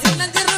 சின்னஞ்சிறு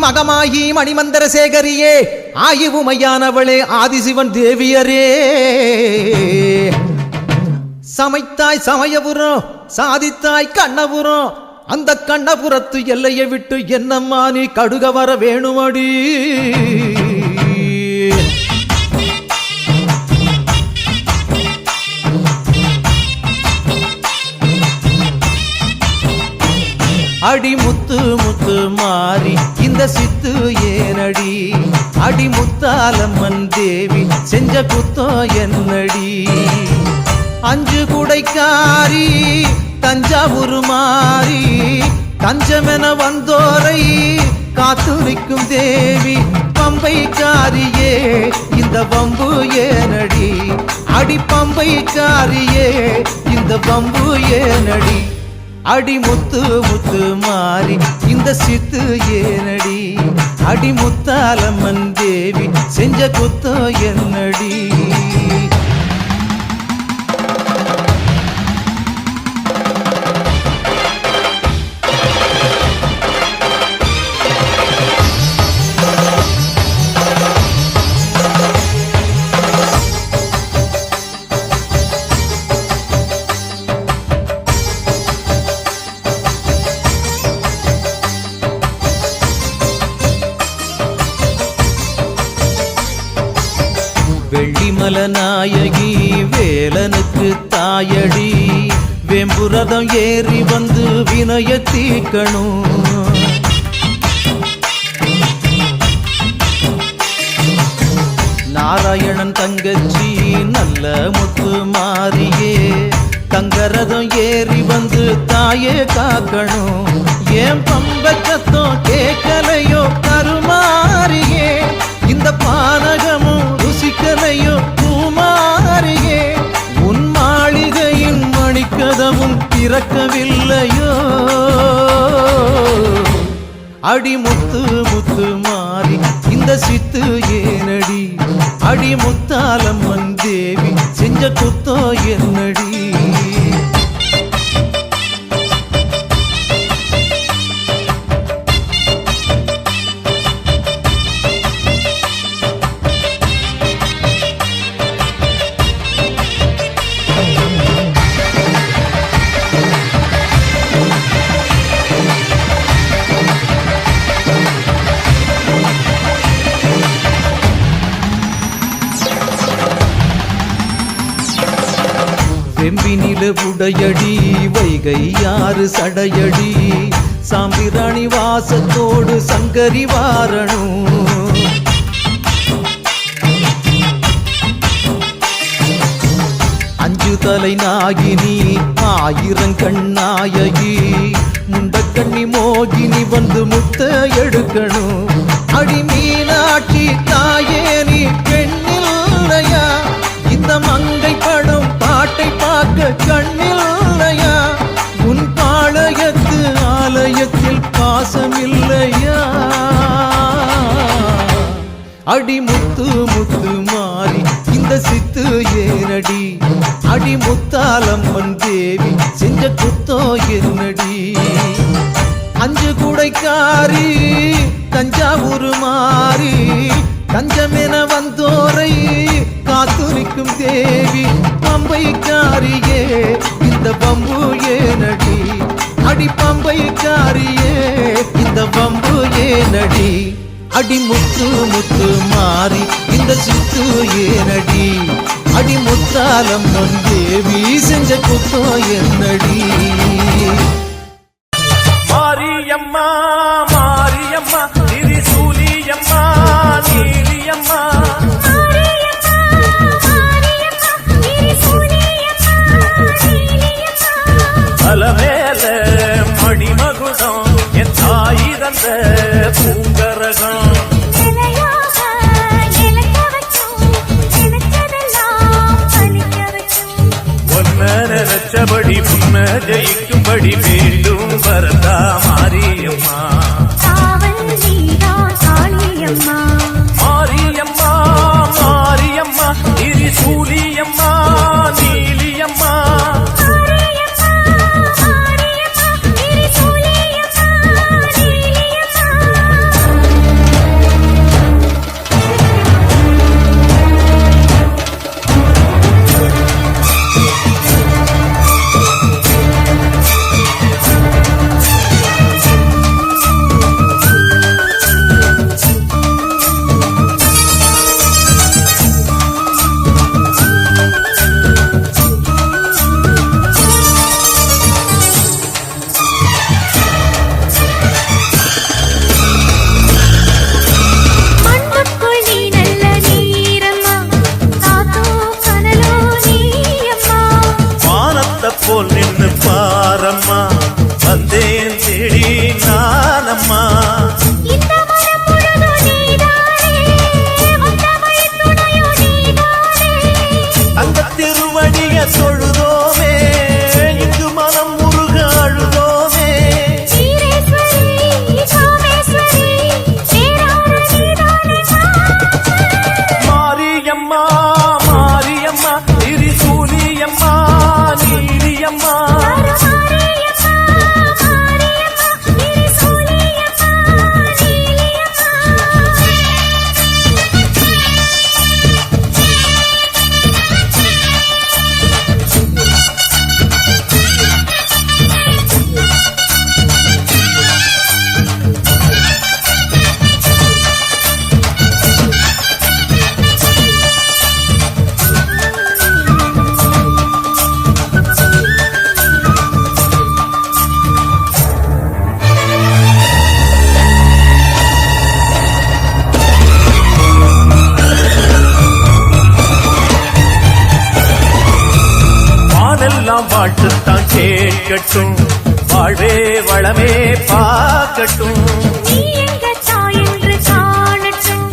மகமாயி மணிமந்திர சேகரியே ஆயுவுமையானவளே ஆதிசிவன் தேவியரே சமைத்தாய் சமயபுரம் சாதித்தாய் கண்ணபுரம் அந்த கண்ணபுரத்து எல்லையை விட்டு என்னம்மா நீ கடுக வர வேணுமடி அடி முத்து முத்து மாறி இந்த சித்து ஏனடி அடி முத்தாலம்மன் தேவி செஞ்ச குத்தோ என்னடி அஞ்சு குடைக்காரி தஞ்சாவூர் மாறி தஞ்சமென வந்தோரை காத்து நிற்கும் தேவி பம்பைக்காரியே இந்த பம்பு ஏனடி அடி பம்பைக்காரியே இந்த பம்பு ஏனடி அடி முத்து முத்து மாறி இந்த சித்து ஏனடி அடி முத்தாலம்மன் தேவி செஞ்ச குத்தோ என்னடி வெள்ளிமல நாயகி வேலனுக்கு தாயடி வெம்புரதம் ஏறி வந்து வினய தீக்கணும் நாராயணன் தங்கச்சி நல்ல முத்து மாறியே தங்கரதம் ஏறி வந்து தாயே காக்கணும் ஏன் பம்பச்சத்தம் கேட்கலையோ கருமாறியே இந்த பானகமும் ருசிக்கலையோ பூமாரியே உன் மாளிகையின் மணிக்கதவும் திறக்கவில்லையோ அடி முத்து முத்து மாறி இந்த சித்து ஏனடி அடி முத்தாலம்மன் தேவி செஞ்ச குத்தோ என்னடி செம்பினில உடையடி வைகை யாறு சடையடி சாம்பிராணி வாசத்தோடு சங்கரி வாரணும் அஞ்சு தலை நாகினி ஆயிரங்கண்ணாயகி முண்டக்கண்ணி மோகினி வந்து முத்த எடுக்கணும் அடி மீனாட்சி தாயே நீ பெண்ணில்லையா இந்த மங்கை படம் பாட்டை பார்க்க கண்ணில்லையா உன் பாளையத்து ஆலயத்தில் பாசமில்லையா அடி முத்து முத்து மாறி இந்த சித்து ஏனடி அடி முத்தாலம்மன் தேவி செஞ்ச குத்தோ என்னடி அஞ்சு குடைக்காரி தஞ்சாவூர் மாறி தஞ்சமென வந்தோரை காத்துரிக்கும் தேவி பம்பைக்காரியே இந்த பம்பு ஏனடி அடி பம்பைக்காரியே இந்த பம்பு ஏனடி அடி முத்து முத்து மாறி இந்த சித்து ஏனடி அடி முத்தாலம்மன் தேவி செஞ்ச குத்தோ என்னடி மாரியம்மா மாரியம்மா திரிசூலியம்மா நீலியம்மா அலமேல மணிமகுடம் என் தாய் தந்த பூங்கரகம் நினைச்சபடி முன்ன ஜெயிக்கும்படி மீண்டும் வரதா மாரியம்மா பாட்டுத்தான் கேட்கட்டும், வாழ்வே வளமே பார்க்கட்டும். நீ எங்க தாய் என்று காணட்டும்,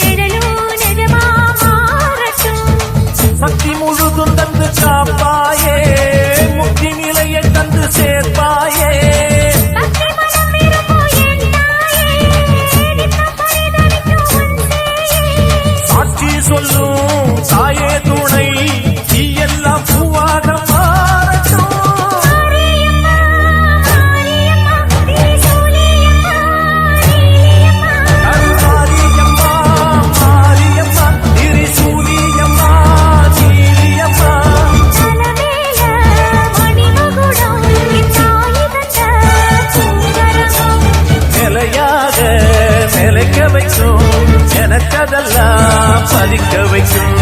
நிழலும் நிஜமா மாறட்டும். சக்தி முழுதும் தந்து காப்பாயே, முக்தி நிலையை தந்து சேர்ப்பாயே. பக்தி மனம் விரும்பும் என் தாயே, நித்தம் பரிதவிக்கும் உன் சேயே. சாட்சி சொல்லும் தாயே துணை, நீ எல்லாம் பூவாக மாறட்டும். மாரியம்மா, மாரியம்மா, திரிசூலியம்மா, நீலியம்மா. கருமாரியம்மா, மாரியம்மா, திரிசூலியம்மா, சீலியம்மா. தலமேல மணிமகுடம், என் தாய் தந்த பூங்கரகம். நிலையாக நிலைக்க வைக்கும், எனக்கதெல்லாம் பதிக்க வைக்கும்.